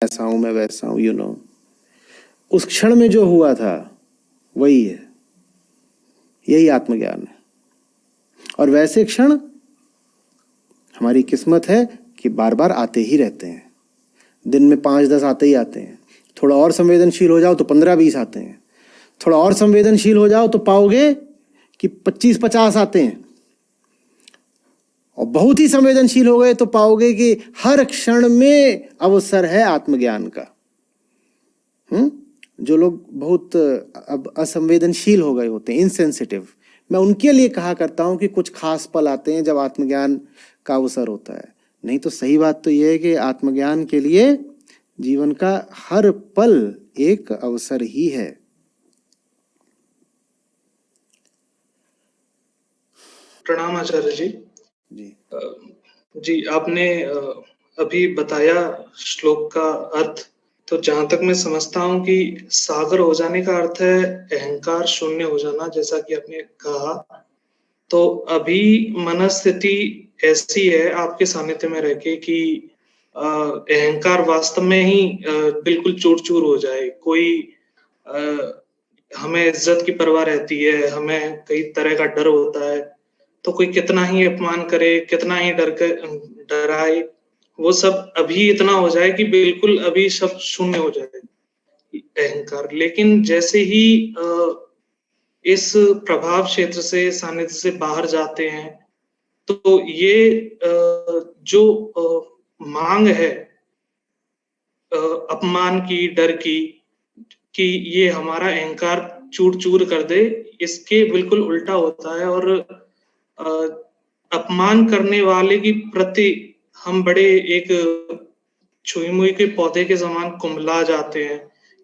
ऐसा हूं, मैं वैसा हूं, उस क्षण में जो हुआ था वही है, यही आत्मज्ञान है। और वैसे क्षण हमारी किस्मत है कि बार बार आते ही रहते हैं। दिन में 5-10 आते ही आते हैं। थोड़ा और संवेदनशील हो जाओ तो 15-20 आते हैं। थोड़ा और संवेदनशील हो जाओ तो पाओगे कि 25-50 आते हैं। और बहुत ही संवेदनशील हो गए तो पाओगे कि हर क्षण में अवसर है आत्मज्ञान का। जो लोग बहुत अब असंवेदनशील हो गए होते हैं, इनसेंसिटिव, मैं उनके लिए कहा करता हूं कि कुछ खास पल आते हैं जब आत्मज्ञान का अवसर होता है। नहीं तो सही बात तो यह है कि आत्मज्ञान के लिए जीवन का हर पल एक अवसर ही है। प्रणाम आचार्य जी। जी जी, आपने अभी बताया श्लोक का अर्थ। तो जहां तक मैं समझता हूं कि सागर हो जाने का अर्थ है अहंकार शून्य हो जाना, जैसा कि आपने कहा। तो अभी मनस्थिति ऐसी है आपके सानिध्य में रह के कि अहंकार वास्तव में ही बिल्कुल चूर चूर हो जाए। कोई हमें इज्जत की परवाह रहती है, हमें कई तरह का डर होता है, तो कोई कितना ही अपमान करे, कितना ही डराए, वो सब अभी इतना हो जाए कि बिल्कुल अभी सब शून्य हो जाए अहंकार। लेकिन जैसे ही इस प्रभाव क्षेत्र से, सानिध्य से बाहर जाते हैं, तो ये जो मांग है अपमान की, डर की, कि ये हमारा अहंकार चूर चूर कर दे, इसके बिल्कुल उल्टा होता है। और अपमान करने वाले की प्रति हम बड़े एक छुई मुई के पौधे के समान कुम्हला जाते हैं,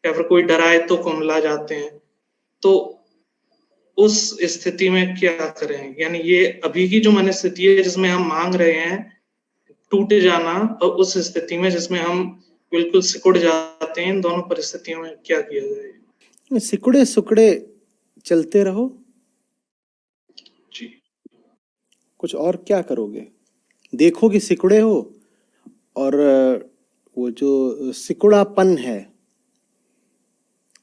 या फिर कोई डराए तो कुम्हला जाते हैं। तो उस स्थिति में क्या करें? यानी ये अभी की जो मनस्थिति है जिसमें हम मांग रहे हैं टूट जाना, और उस स्थिति में जिसमें हम बिल्कुल सिकुड़ जाते हैं, इन दोनों परिस्थितियों में क्या किया जाए? सिकुड़े सुकड़े चलते रहो जी। कुछ और क्या करोगे? देखो कि सिकुड़े हो, और वो जो सिकुड़ापन है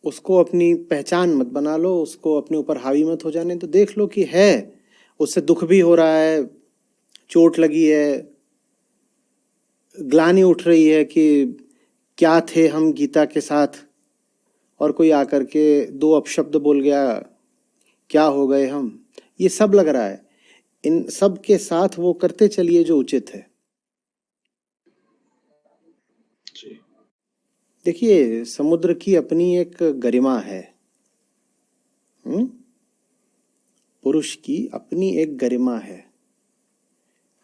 उसको अपनी पहचान मत बना लो, उसको अपने ऊपर हावी मत हो जाने तो देख लो कि है, उससे दुख भी हो रहा है, चोट लगी है, ग्लानि उठ रही है कि क्या थे हम गीता के साथ और कोई आकर के 2 अपशब्द बोल गया, क्या हो गए हम, ये सब लग रहा है। इन सब के साथ वो करते चलिए जो उचित है। देखिए, समुद्र की अपनी एक गरिमा है, पुरुष की अपनी एक गरिमा है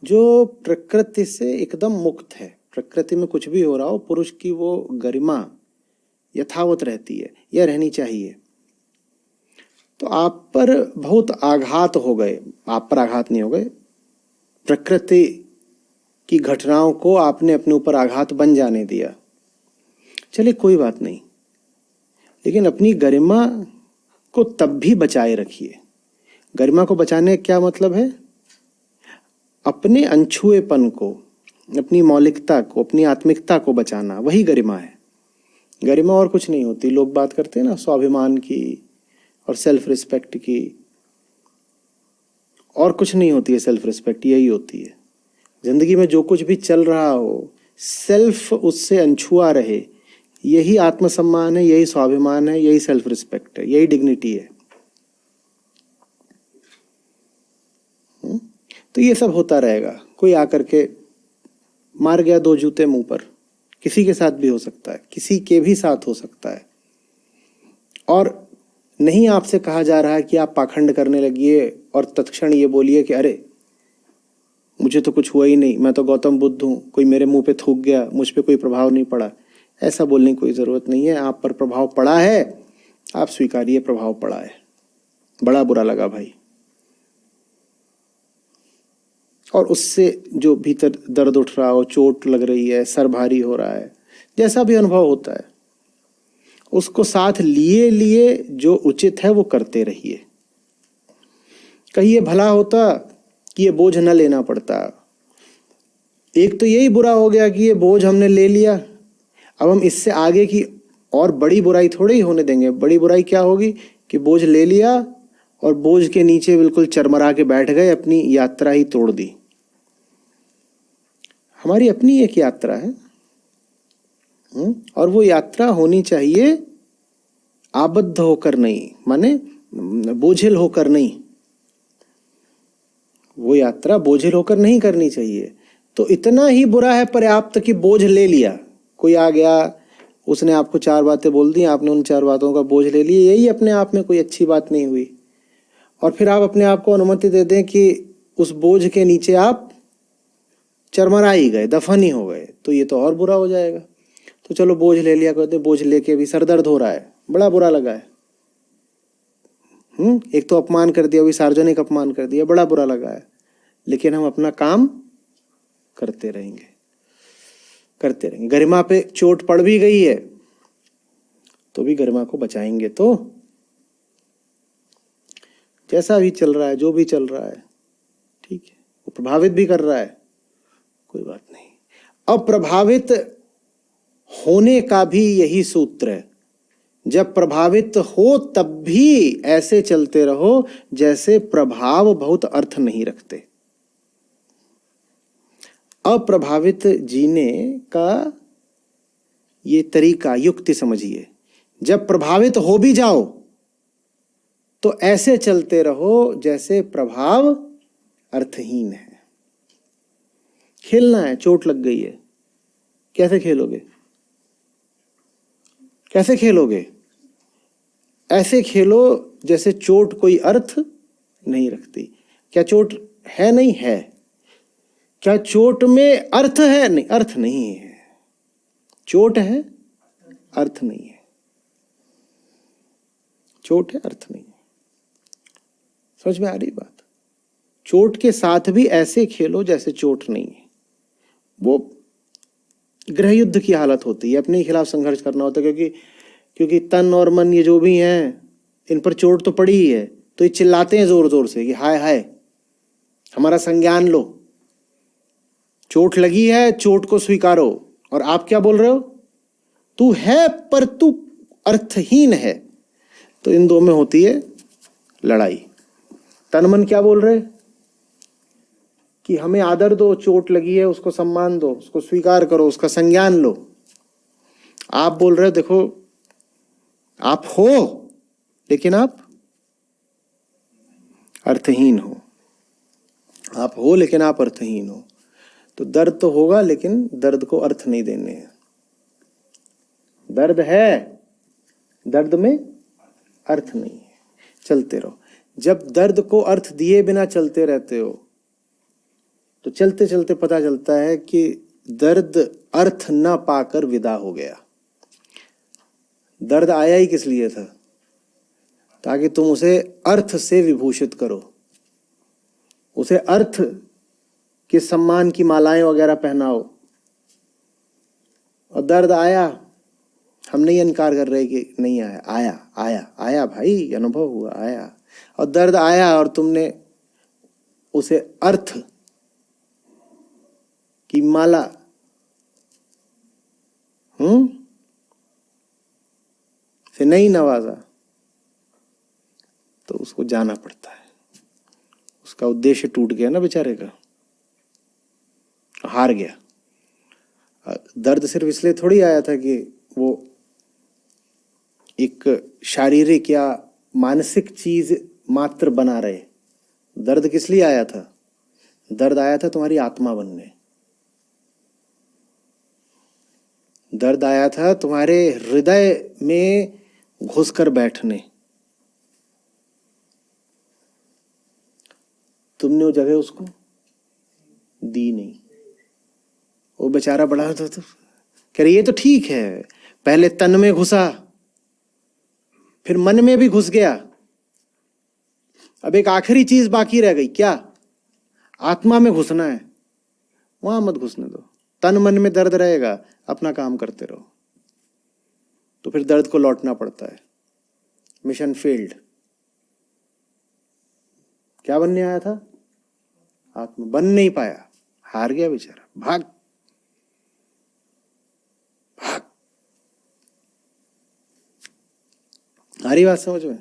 जो प्रकृति से एकदम मुक्त है। प्रकृति में कुछ भी हो रहा हो, पुरुष की वो गरिमा यथावत रहती है, यह रहनी चाहिए। तो आप पर बहुत आघात हो गए, आप पर आघात नहीं हो गए, प्रकृति की घटनाओं को आपने अपने ऊपर आघात बन जाने दिया, चलिए कोई बात नहीं, लेकिन अपनी गरिमा को तब भी बचाए रखिए। गरिमा को बचाने का क्या मतलब है? अपने अनछुएपन को, अपनी मौलिकता को, अपनी आत्मिकता को बचाना, वही गरिमा है। गरिमा और कुछ नहीं होती। लोग बात करते हैं ना स्वाभिमान की और सेल्फ रिस्पेक्ट की, और कुछ नहीं होती है सेल्फ रिस्पेक्ट, यही होती है। जिंदगी में जो कुछ भी चल रहा हो, सेल्फ उससे अनछुआ रहे, यही आत्मसम्मान है, यही स्वाभिमान है, यही सेल्फ रिस्पेक्ट है, यही डिग्निटी है। तो ये सब होता रहेगा। कोई आकर के मार गया 2 जूते मुंह पर, किसी के साथ भी हो सकता है, किसी के भी साथ हो सकता है। और नहीं आपसे कहा जा रहा है कि आप पाखंड करने लगिए और तत्क्षण ये बोलिए कि अरे मुझे तो कुछ हुआ ही नहीं, मैं तो गौतम बुद्ध हूँ, कोई मेरे मुंह पे थूक गया, मुझ पे कोई प्रभाव नहीं पड़ा। ऐसा बोलने की कोई ज़रूरत नहीं है। आप पर प्रभाव पड़ा है, आप स्वीकारिए प्रभाव पड़ा है, बड़ा बुरा लगा भाई। और उससे जो भीतर दर्द उठ रहा हो, चोट लग रही है, सर भारी हो रहा है, जैसा भी अनुभव होता है, उसको साथ लिए लिए जो उचित है वो करते रहिए। कहिए भला होता कि ये बोझ न लेना पड़ता। एक तो यही बुरा हो गया कि ये बोझ हमने ले लिया, अब हम इससे आगे की और बड़ी बुराई थोड़ी ही होने देंगे। बड़ी बुराई क्या होगी कि बोझ ले लिया और बोझ के नीचे बिल्कुल चरमरा के बैठ गए, अपनी यात्रा ही तोड़ दी। हमारी अपनी एक यात्रा है, और वो यात्रा होनी चाहिए आबद्ध होकर नहीं, माने बोझिल होकर नहीं। वो यात्रा बोझिल होकर नहीं करनी चाहिए। तो इतना ही बुरा है पर्याप्त कि बोझ ले लिया, कोई आ गया, उसने आपको 4 बातें बोल दी, आपने उन 4 बातों का बोझ ले लिया, यही अपने आप में कोई अच्छी बात नहीं हुई। और फिर आप अपने आप को अनुमति दे दें कि उस बोझ के नीचे आप चरमरा ही गए, दफन ही हो गए, तो ये तो और बुरा हो जाएगा। तो चलो बोझ ले लिया, कहते बोझ लेके भी सर दर्द हो रहा है, बड़ा बुरा लगा है। एक तो अपमान कर दिया, अभी सार्वजनिक अपमान कर दिया, बड़ा बुरा लगा है। लेकिन हम अपना काम करते रहेंगे, करते रहेंगे। गरिमा पे चोट पड़ भी गई है तो भी गरिमा को बचाएंगे। तो जैसा भी चल रहा है, जो भी चल रहा है, ठीक है, वो प्रभावित भी कर रहा है, कोई बात नहीं। अप्रभावित होने का भी यही सूत्र है। जब प्रभावित हो तब भी ऐसे चलते रहो जैसे प्रभाव बहुत अर्थ नहीं रखते। अप्रभावित जीने का ये तरीका, युक्ति समझिए। जब प्रभावित हो भी जाओ तो ऐसे चलते रहो जैसे प्रभाव अर्थहीन है। खेलना है, चोट लग गई है, कैसे खेलोगे? कैसे खेलोगे? ऐसे खेलो जैसे चोट कोई अर्थ नहीं रखती। क्या चोट है? नहीं है। क्या चोट में अर्थ है? नहीं, अर्थ नहीं है। चोट है, अर्थ नहीं है। चोट है, अर्थ नहीं है। समझ में आ रही बात? चोट के साथ भी ऐसे खेलो जैसे चोट नहीं है। वो गृह युद्ध की हालत होती है, अपने खिलाफ संघर्ष करना होता है, क्योंकि तन और मन ये जो भी हैं, इन पर चोट तो पड़ी ही है, तो ये चिल्लाते हैं जोर जोर से कि हाय हाय, हमारा संज्ञान लो, चोट लगी है, चोट को स्वीकारो। और आप क्या बोल रहे हो? तू है पर तू अर्थहीन है। तो इन दो में होती है लड़ाई। तन मन क्या बोल रहे कि हमें आदर दो, चोट लगी है, उसको सम्मान दो, उसको स्वीकार करो, उसका संज्ञान लो। आप बोल रहे हो देखो, आप हो लेकिन आप अर्थहीन हो। आप हो लेकिन आप अर्थहीन हो। तो दर्द तो होगा लेकिन दर्द को अर्थ नहीं देने हैं। दर्द है, दर्द में अर्थ नहीं है। चलते रहो। जब दर्द को अर्थ दिए बिना चलते रहते हो तो चलते चलते पता चलता है कि दर्द अर्थ न पाकर विदा हो गया। दर्द आया ही किस लिए था? ताकि तुम उसे अर्थ से विभूषित करो, उसे अर्थ के सम्मान की मालाएं वगैरह पहनाओ। और दर्द आया, हम नहीं इनकार कर रहे कि नहीं आया, आया आया आया भाई, अनुभव हुआ, आया। और दर्द आया और तुमने उसे अर्थ की माला से नहीं नवाजा, तो उसको जाना पड़ता है। उसका उद्देश्य टूट गया ना बेचारे का, हार गया। दर्द सिर्फ इसलिए थोड़ी आया था कि वो एक शारीरिक या मानसिक चीज मात्र बना रहे। दर्द किस लिए आया था? दर्द आया था तुम्हारी आत्मा बनने। दर्द आया था तुम्हारे हृदय में घुसकर बैठने। तुमने वो जगह उसको दी नहीं। वो बेचारा बड़ा था तो कह रही ये तो ठीक है, पहले तन में घुसा, फिर मन में भी घुस गया, अब एक आखिरी चीज बाकी रह गई, क्या? आत्मा में घुसना है। वहां मत घुसने दो। तन मन में दर्द रहेगा, अपना काम करते रहो। तो फिर दर्द को लौटना पड़ता है। Mission failed. क्या बनने आया था? आत्मा बन नहीं पाया, हार गया बेचारा। भाग भाग आ रही बात समझ में?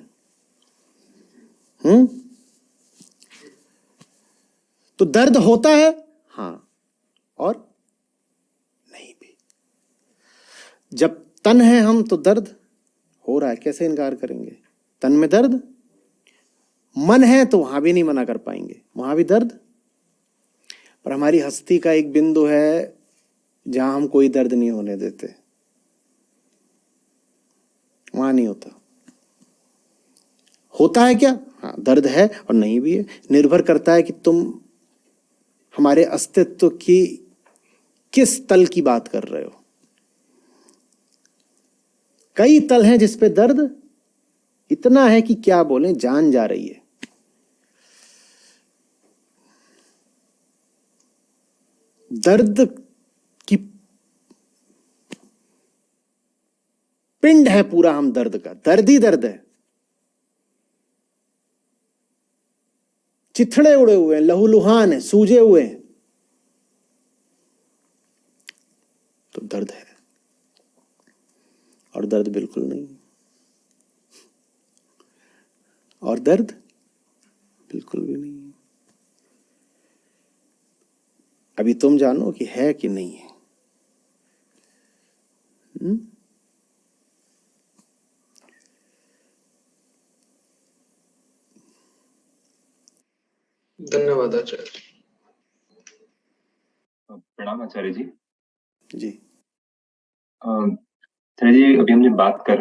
तो दर्द होता है, हाँ, और नहीं भी। जब तन है हम तो दर्द हो रहा है, कैसे इनकार करेंगे? तन में दर्द, मन है तो वहां भी नहीं मना कर पाएंगे, वहां भी दर्द। पर हमारी हस्ती का एक बिंदु है जहां हम कोई दर्द नहीं होने देते, वहां नहीं होता। होता है क्या? हाँ, दर्द है और नहीं भी है। निर्भर करता है कि तुम हमारे अस्तित्व की किस तल की बात कर रहे हो। कई तल हैं जिस पे दर्द इतना है कि क्या बोलें, जान जा रही है। दर्द की पिंड है पूरा हम दर्द का, दर्द ही दर्द है। चिथड़े उड़े हुए हैं, लहूलुहान है, सूजे हुए हैं, तो दर्द है। और दर्द बिल्कुल नहीं, और दर्द बिल्कुल भी नहीं। अभी तुम जानो कि है कि नहीं है। धन्यवाद आचार्य। प्रणाम आचार्य जी। जी आचार्य जी, अभी हम जो बात कर